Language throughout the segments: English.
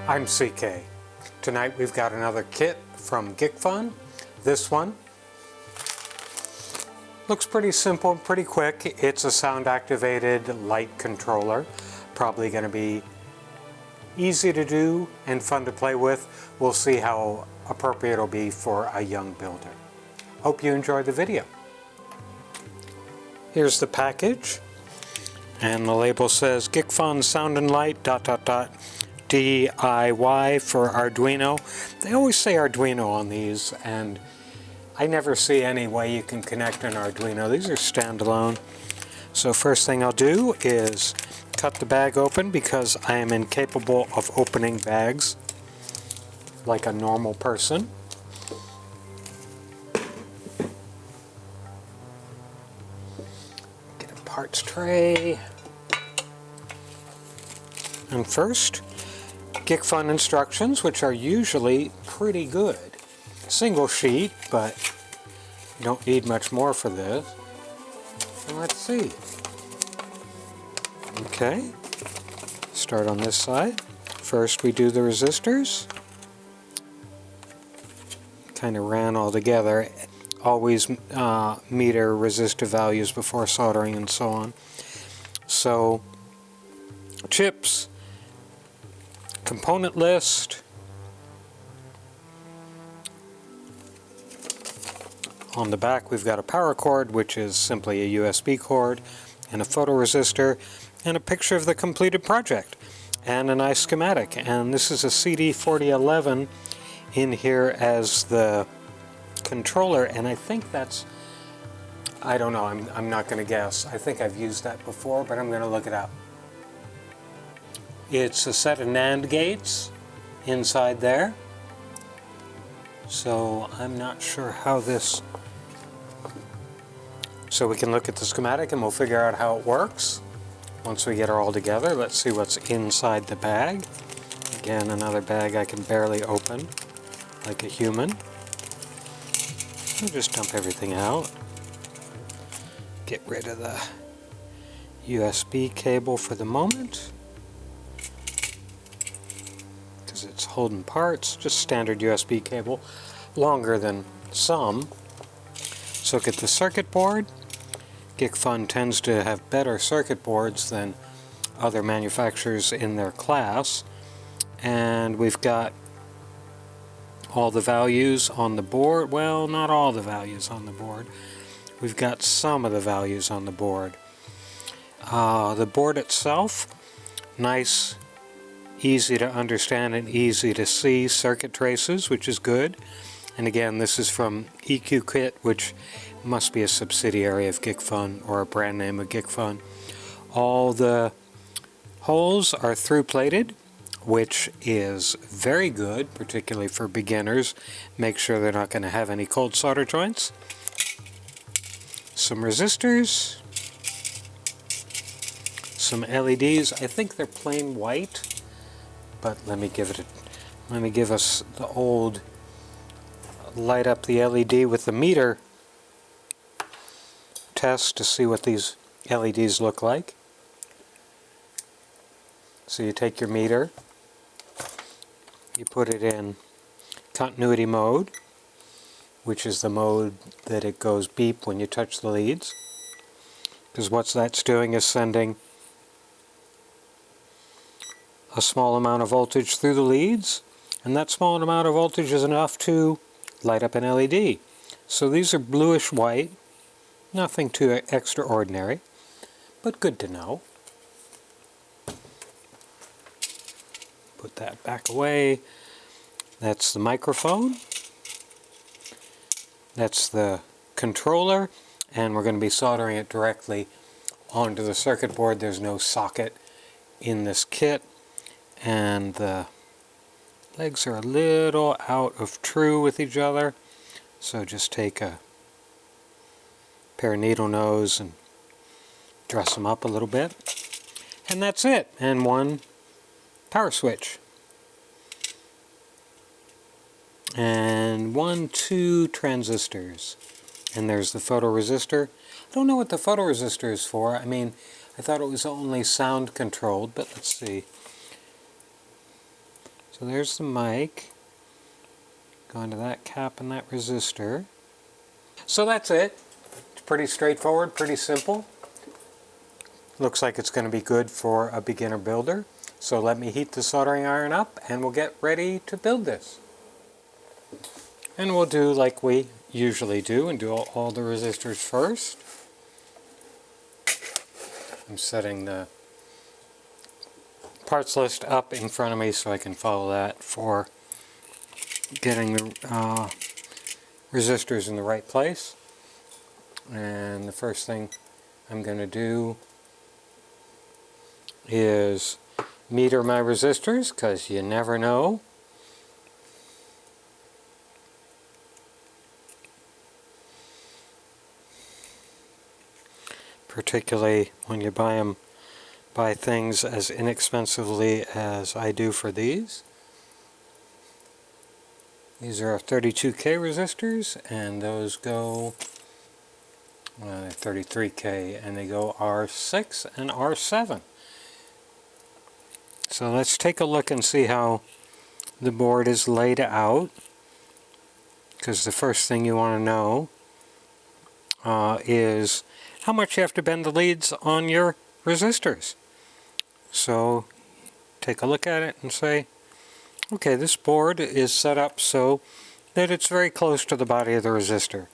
I'm CK. Tonight we've got another kit from Gikfun. This one looks pretty simple, pretty quick. It's a sound activated light controller. Probably going to be easy to do and fun to play with. We'll see how appropriate it'll be for a young builder. Hope you enjoyed the video. Here's the package, and the label says Gikfun Sound and Light ... DIY for Arduino. They always say Arduino on these, and I never see any way you can connect an Arduino. These are standalone. So first thing I'll do is cut the bag open because I am incapable of opening bags like a normal person. Get a parts tray. And first, Gikfun instructions, which are usually pretty good. Single sheet, but you don't need much more for this. And let's see. Okay, start on this side. First we do the resistors. Kind of ran all together. Always meter resistor values before soldering and so on. So, chips. Component list. On the back we've got a power cord, which is simply a USB cord, and a photoresistor, and a picture of the completed project, and a nice schematic. And this is a CD4011 in here as the controller, and I think that's, I don't know, I'm not going to guess. I think I've used that before, but I'm going to look it up. It's a set of NAND gates inside there, so I'm not sure how this, so we can look at the schematic and we'll figure out how it works once we get it all together. Let's see what's inside the bag. Again, another bag I can barely open like a human. I'll just dump everything out. Get rid of the USB cable for the moment. It's holding parts, just standard USB cable, longer than some. So look at the circuit board. Gikfun tends to have better circuit boards than other manufacturers in their class. And we've got all the values on the board. Well, not all the values on the board. We've got some of the values on the board. The board itself, nice, easy to understand and easy to see circuit traces, which is good. And again, this is from EQ Kit, which must be a subsidiary of Gikfun or a brand name of Gikfun. All the holes are through plated, which is very good, particularly for beginners. Make sure they're not going to have any cold solder joints. Some resistors, some LEDs. I think they're plain white. But let me give us the old light up the LED with the meter test to see what these LEDs look like. So you take your meter, you put it in continuity mode, which is the mode that it goes beep when you touch the leads. Because what that's doing is sending a small amount of voltage through the leads, and that small amount of voltage is enough to light up an LED. So these are bluish white, nothing too extraordinary, but good to know. Put that back away. That's the microphone. That's the controller, and we're going to be soldering it directly onto the circuit board. There's no socket in this kit. And the legs are a little out of true with each other, so just take a pair of needle nose and dress them up a little bit, and that's it. And one power switch, and 2 transistors, and there's the photoresistor. I don't know what the photoresistor is for. I mean, I thought it was only sound controlled, but let's see. So there's the mic. Going to that cap and that resistor. So that's it. It's pretty straightforward, pretty simple. Looks like it's going to be good for a beginner builder. So let me heat the soldering iron up and we'll get ready to build this. And we'll do like we usually do and do all the resistors first. I'm setting the parts list up in front of me so I can follow that for getting the resistors in the right place. And the first thing I'm going to do is meter my resistors, because you never know. Particularly when you buy things as inexpensively as I do for these. These are 32K resistors, and those go 33K, and they go R6 and R7. So let's take a look and see how the board is laid out, because the first thing you want to know is how much you have to bend the leads on your resistors. So take a look at it and say, okay, this board is set up so that it's very close to the body of the resistor.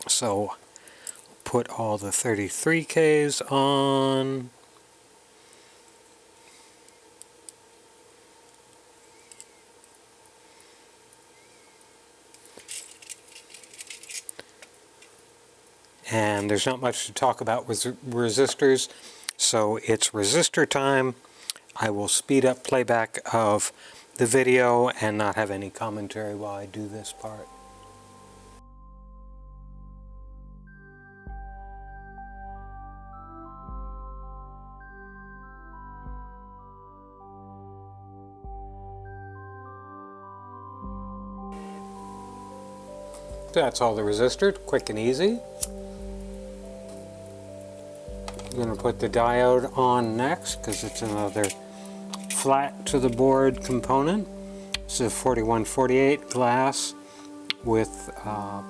So put all the 33Ks on. And there's not much to talk about with resistors, so it's resistor time. I will speed up playback of the video and not have any commentary while I do this part. That's all the resistor, quick and easy. I'm going to put the diode on next because it's another flat to the board component. It's a 4148 glass with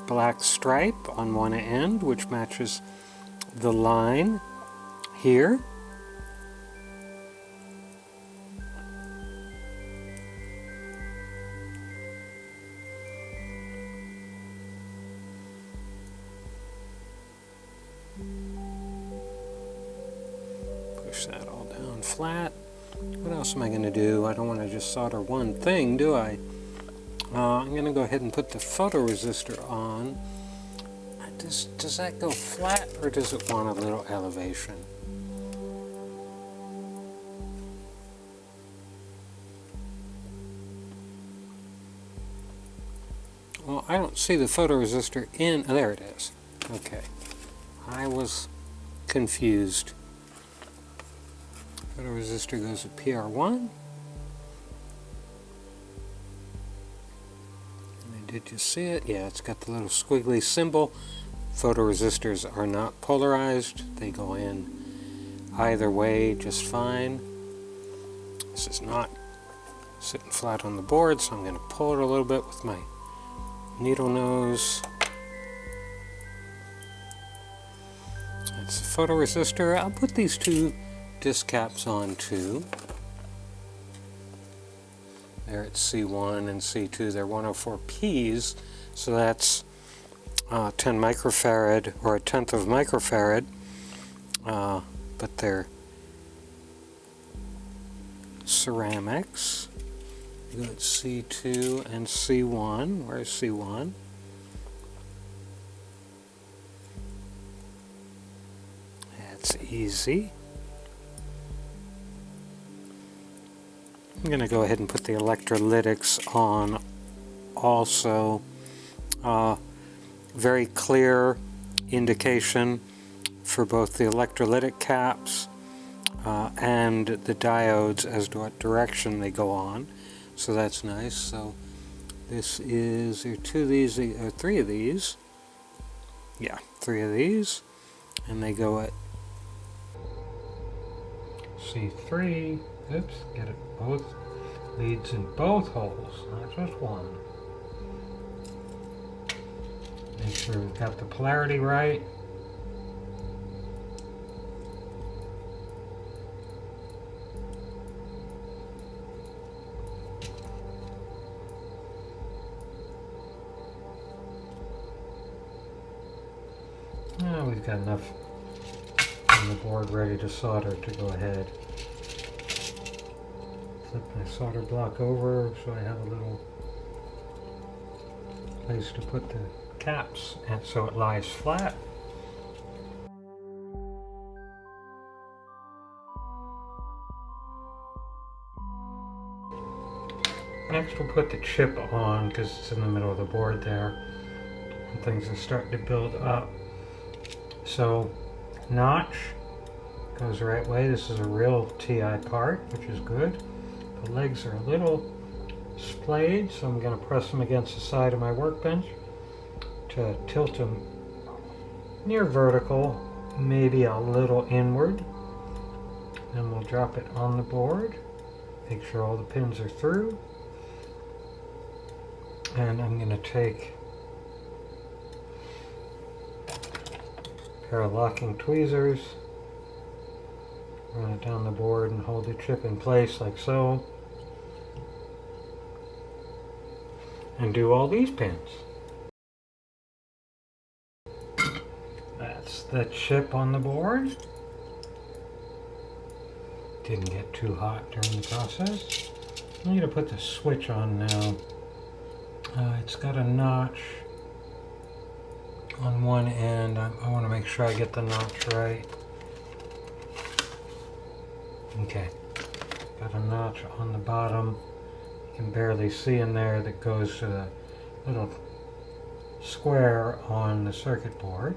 black stripe on one end, which matches the line here. Push that all down flat. What else am I going to do? I don't want to just solder one thing, do I? I'm going to go ahead and put the photoresistor on. Does that go flat, or does it want a little elevation? Well, I don't see the photoresistor in... Oh, there it is. Okay. I was confused. Photoresistor goes to PR1. Did you see it? Yeah, it's got the little squiggly symbol. Photoresistors are not polarized. They go in either way just fine. This is not sitting flat on the board, so I'm going to pull it a little bit with my needle nose. That's the photoresistor. I'll put these two disc caps on too. There it's C1 and C2. They're 104Ps, so that's 10 microfarad, or a tenth of microfarad, but they're ceramics. You got C2 and C1. Where's C1? That's easy. I'm going to go ahead and put the electrolytics on also. Very clear indication for both the electrolytic caps and the diodes as to what direction they go on. So that's nice. So this is, there are two of these, or three of these. Yeah, three of these. And they go at C3. Oops, get it both leads in both holes, not just one. Make sure we've got the polarity right. Now we've got enough on the board ready to solder to go ahead. Flip my solder block over so I have a little place to put the caps and so it lies flat. Next we'll put the chip on because it's in the middle of the board there and things are starting to build up. So notch goes the right way. This is a real TI part, which is good. The legs are a little splayed, so I'm going to press them against the side of my workbench to tilt them near vertical, maybe a little inward. Then we'll drop it on the board. Make sure all the pins are through. And I'm going to take a pair of locking tweezers, run it down the board and hold the chip in place like so. And do all these pins. That's the chip on the board. Didn't get too hot during the process. I'm going to put the switch on now. It's got a notch on one end. I want to make sure I get the notch right. Okay, got a notch on the bottom. You can barely see in there that goes to the little square on the circuit board.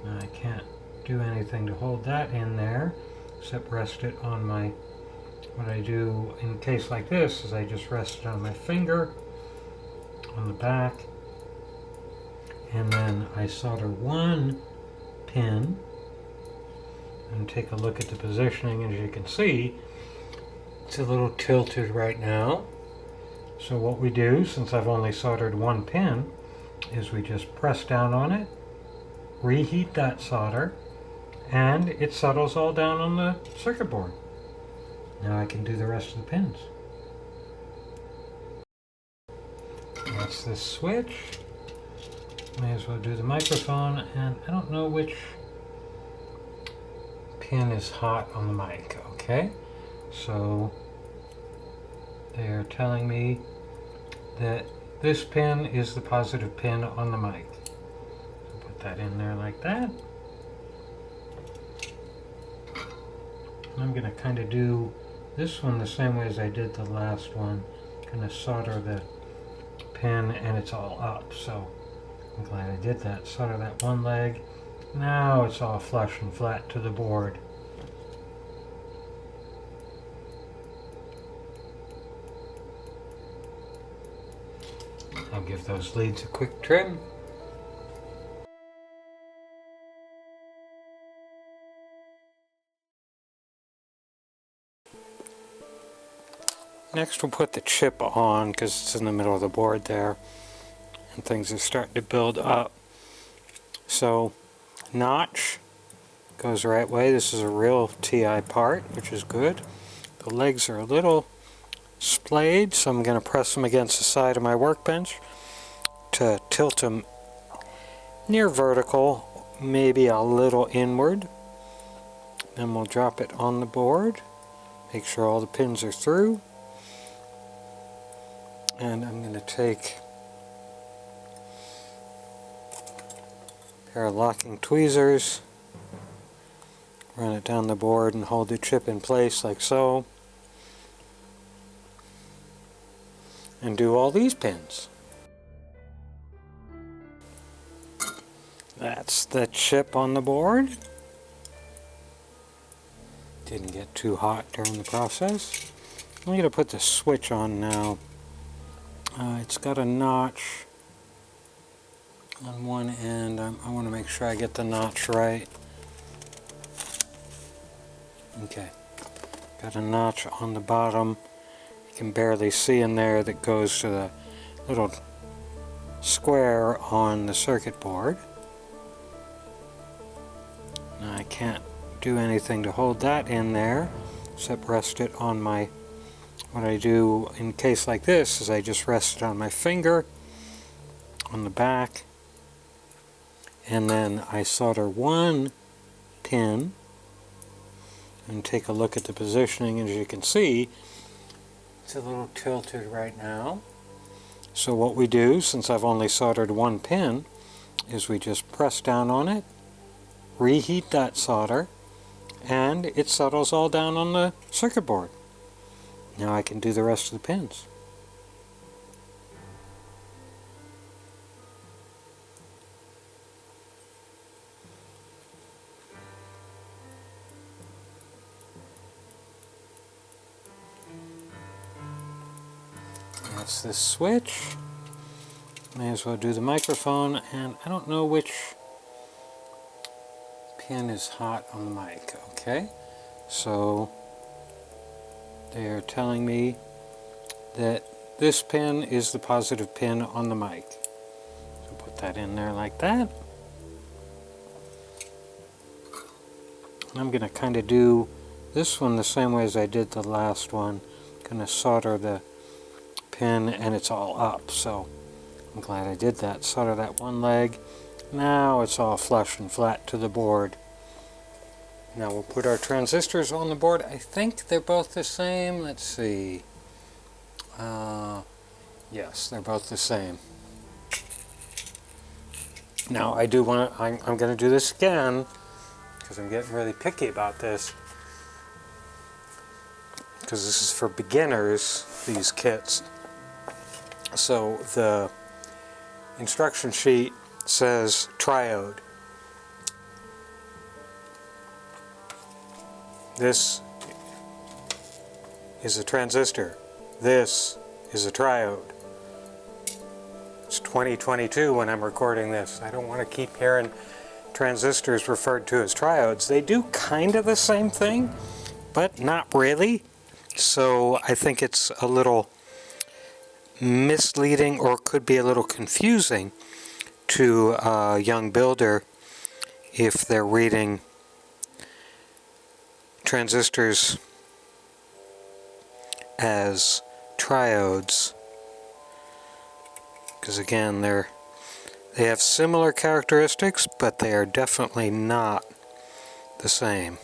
Now I can't do anything to hold that in there except rest it on my, what I do in a case like this is I just rest it on my finger on the back and then I solder one pin and take a look at the positioning. As you can see, it's a little tilted right now. So what we do, since I've only soldered one pin, is we just press down on it, reheat that solder, and it settles all down on the circuit board. Now I can do the rest of the pins. That's the switch. May as well do the microphone, and I don't know which pin is hot on the mic. Okay, so they're telling me that this pin is the positive pin on the mic. So put that in there like that. I'm going to kind of do this one the same way as I did the last one. Kind of solder the pin and it's all up, so I'm glad I did that. Solder that one leg. Now it's all flush and flat to the board. I'll give those leads a quick trim. Next we'll put the chip on because it's in the middle of the board there and things are starting to build up. So notch goes the right way. This is a real TI part, which is good. The legs are a little splayed, so I'm going to press them against the side of my workbench to tilt them near vertical, maybe a little inward. Then we'll drop it on the board. Make sure all the pins are through. And I'm going to take a pair of locking tweezers, run it down the board and hold the chip in place like so, and do all these pins. That's the chip on the board. Didn't get too hot during the process. I'm going to put the switch on now. It's got a notch on one end. I want to make sure I get the notch right. Okay, got a notch on the bottom. You can barely see in there that goes to the little square on the circuit board. Now I can't do anything to hold that in there except rest it on my, what I do in a case like this is I just rest it on my finger on the back, and then I solder one pin and take a look at the positioning. As you can see, it's a little tilted right now. So what we do, since I've only soldered one pin, is we just press down on it, reheat that solder, and it settles all down on the circuit board. Now I can do the rest of the pins. That's this switch. May as well do the microphone, and I don't know which pin is hot on the mic. Okay, so they are telling me that this pin is the positive pin on the mic. So put that in there like that. And I'm going to kind of do this one the same way as I did the last one. Going to solder the pin, and it's all up, so I'm glad I did that. Solder that one leg. Now it's all flush and flat to the board. Now we'll put our transistors on the board. I think they're both the same. Let's see. Yes, they're both the same. Now I do want to, I'm going to do this again because I'm getting really picky about this. Because this is for beginners, these kits. So the instruction sheet says triode. This is a transistor. This is a triode. It's 2022 when I'm recording this. I don't want to keep hearing transistors referred to as triodes. They do kind of the same thing, but not really. So I think it's a little misleading, or could be a little confusing to a young builder if they're reading transistors as triodes, because again they have similar characteristics, but they are definitely not the same,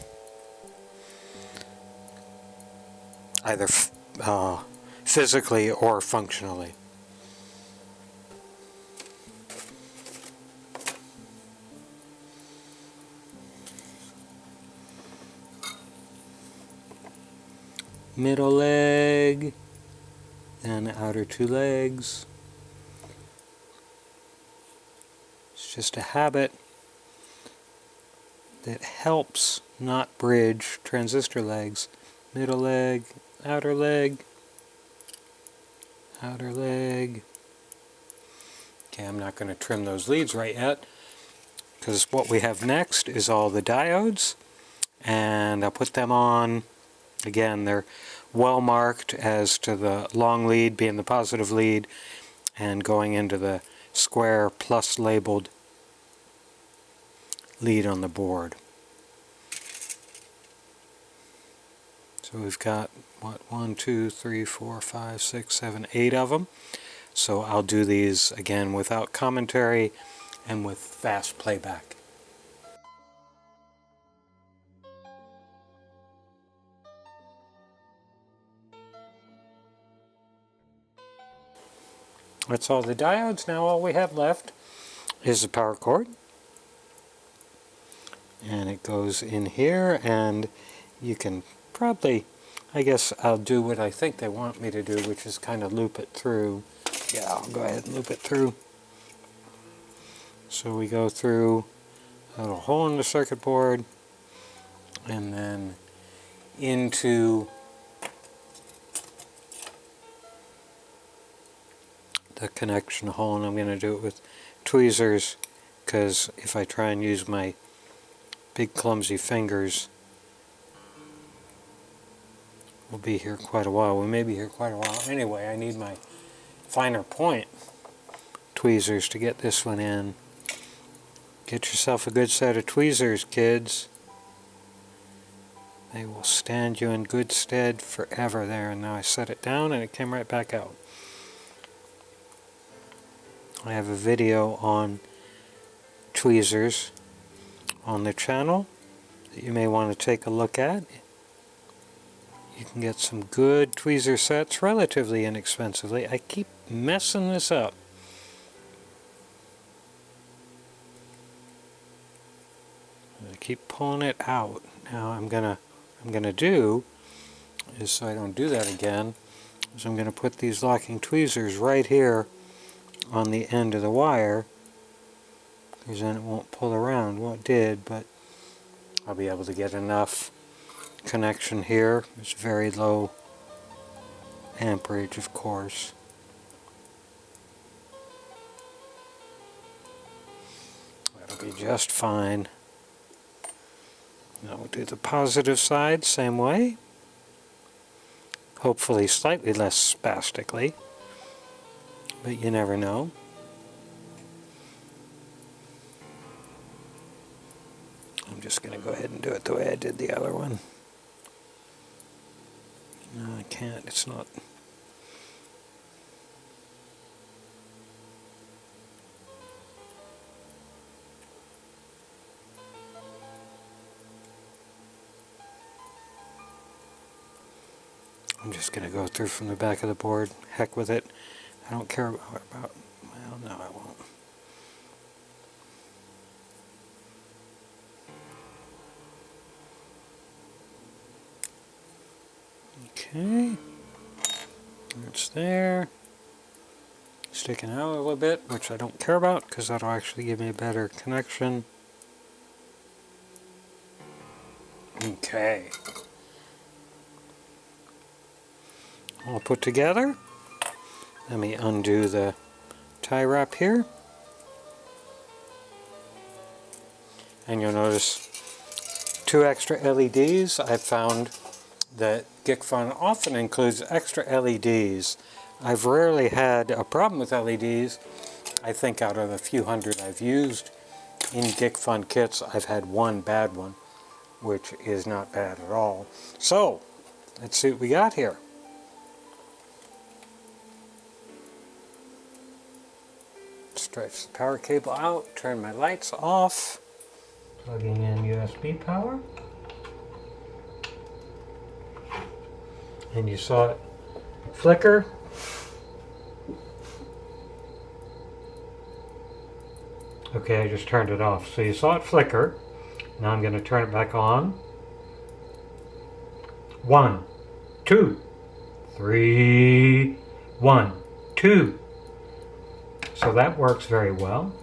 either physically or functionally. Middle leg, then the outer two legs. It's just a habit that helps not bridge transistor legs. Middle leg, outer leg, outer leg. Okay, I'm not going to trim those leads right yet, because what we have next is all the diodes, and I'll put them on. Again, they're well marked as to the long lead being the positive lead and going into the square plus labeled lead on the board. So we've got, what, 1, 2, 3, 4, 5, 6, 7, 8 of them. So I'll do these again without commentary and with fast playback. That's all the diodes. Now all we have left is the power cord. And it goes in here, and you can probably, I guess I'll do what I think they want me to do, which is kind of loop it through. Yeah, I'll go ahead and loop it through. So we go through a little hole in the circuit board, and then into the connection hole, and I'm going to do it with tweezers, because if I try and use my big clumsy fingers, We'll be here quite a while. We may be here quite a while. Anyway, I need my finer point tweezers to get this one in. Get yourself a good set of tweezers, kids. They will stand you in good stead forever there. And now I set it down and it came right back out. I have a video on tweezers on the channel that you may want to take a look at. You can get some good tweezer sets relatively inexpensively. I keep messing this up. I keep pulling it out. Now I'm gonna do is, so I don't do that again, is I'm gonna put these locking tweezers right here on the end of the wire, because then it won't pull around. Well, it did, but I'll be able to get enough connection here. It's very low amperage, of course. That'll be just fine. Now we'll do the positive side same way. Hopefully slightly less spastically, but you never know. I'm just going to go ahead and do it the way I did the other one. No, I can't. It's not. I'm just going to go through from the back of the board. Heck with it. I don't care about well, no, I won't. Okay. It's there. Sticking out a little bit, which I don't care about because that'll actually give me a better connection. Okay. All put together. Let me undo the tie wrap here. And you'll notice 2 extra LEDs. I've found that Gikfun often includes extra LEDs. I've rarely had a problem with LEDs. I think out of the few hundred I've used in Gikfun kits, I've had one bad one, which is not bad at all. So, let's see what we got here. Stretch the power cable out, turn my lights off. Plugging in USB power. And you saw it flicker. Okay, I just turned it off. So you saw it flicker. Now I'm going to turn it back on. 1, 2, 3, 1, 2. So that works very well.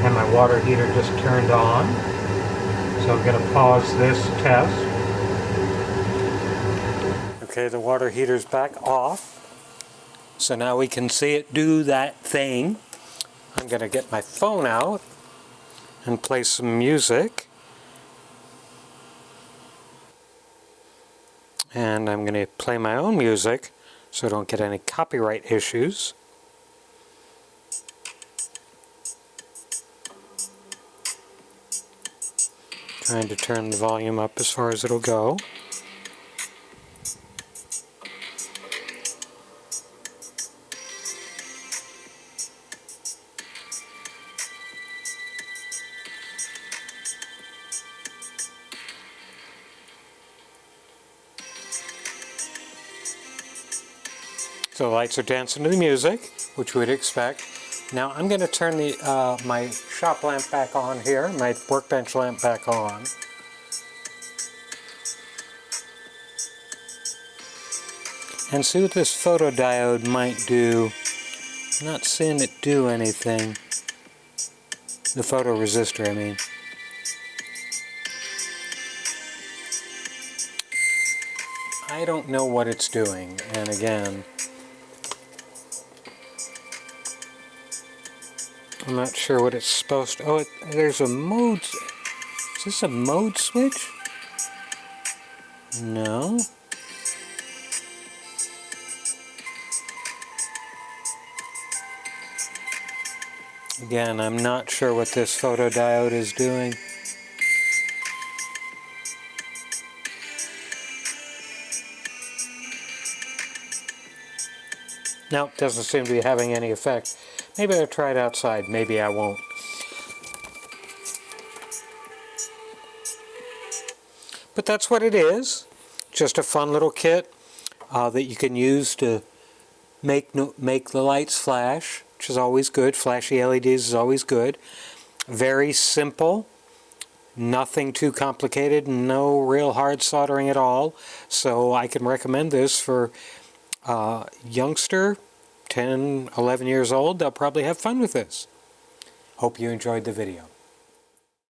And my water heater just turned on. So I'm going to pause this test. Okay, the water heater's back off. So now we can see it do that thing. I'm going to get my phone out and play some music. And I'm going to play my own music so I don't get any copyright issues. Trying to turn the volume up as far as it'll go. So the lights are dancing to the music, which we'd expect. Now I'm going to turn the my shop lamp back on here, my workbench lamp back on. And see what this photodiode might do. I'm not seeing it do anything. The photoresistor, I mean. I don't know what it's doing, and again, I'm not sure what it's supposed to... Oh, there's a mode Is this a mode switch? No. Again, I'm not sure what this photodiode is doing. Nope, doesn't seem to be having any effect. Maybe I'll try it outside, maybe I won't. But that's what it is. Just a fun little kit that you can use to make the lights flash, which is always good. Flashy LEDs is always good. Very simple. Nothing too complicated. No real hard soldering at all. So I can recommend this for youngster, 10, 11 years old. They'll probably have fun with this. Hope you enjoyed the video.